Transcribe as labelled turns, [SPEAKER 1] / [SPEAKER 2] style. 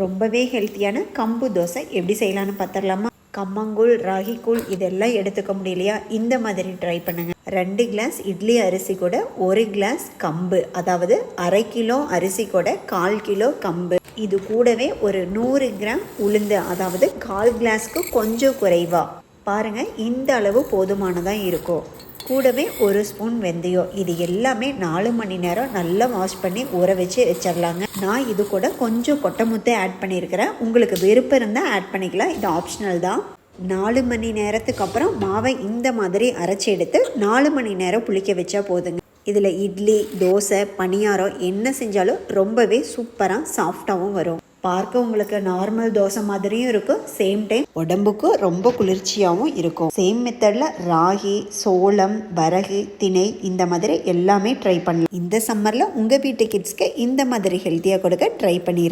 [SPEAKER 1] ரொம்பவே ஹெல்த்தியான கம்பு தோசை எப்படி செய்யலான்னு பார்த்துடலாமா? கம்மங்கூழ், ராகிக்கூழ் இதெல்லாம் எடுத்துக்க முடியலையா, இந்த மாதிரி ட்ரை பண்ணுங்கள். 2 கிளாஸ் இட்லி அரிசி கூட 1 கிளாஸ் கம்பு, அதாவது அரை கிலோ அரிசி கூட 1/4 கிலோ கம்பு, இது கூடவே ஒரு 100 கிராம் உளுந்து, அதாவது 1/4 கிளாஸ்க்கு கொஞ்சம் குறைவா பாருங்கள், இந்த அளவு போதுமானதாக இருக்கும். கூடவே 1 ஸ்பூன் வெந்தயம். இது எல்லாமே 4 மணி நேரம் நல்லா வாஷ் பண்ணி ஊற வச்சிடலாங்க. நான் இது கூட கொஞ்சம் கொட்டை முத்தை ஆட் பண்ணியிருக்கிறேன். உங்களுக்கு விருப்பம் இருந்தால் ஆட் பண்ணிக்கலாம், இது ஆப்ஷனல் தான். 4 மணி நேரத்துக்கு அப்புறம் மாவை இந்த மாதிரி அரைச்சி எடுத்து 4 மணி நேரம் புளிக்க வச்சா போதுங்க. இதில் இட்லி, தோசை, பணியாரம் என்ன செஞ்சாலும் ரொம்பவே சூப்பராக சாஃப்டாகவும் வரும். பார்க்க உங்களுக்கு நார்மல் தோசை மாதிரியும் இருக்கும், சேம் டைம் உடம்புக்கு ரொம்ப குளிர்ச்சியாகவும் இருக்கும். சேம் மெத்தடில் ராகி, சோளம், வரகு, திணை இந்த மாதிரி எல்லாமே ட்ரை பண்ணலாம். இந்த சம்மரில் உங்கள் வீட்டு கிட்ஸ்க்கு இந்த மாதிரி ஹெல்த்தியாக கொடுக்க ட்ரை பண்ணியிருக்கேன்.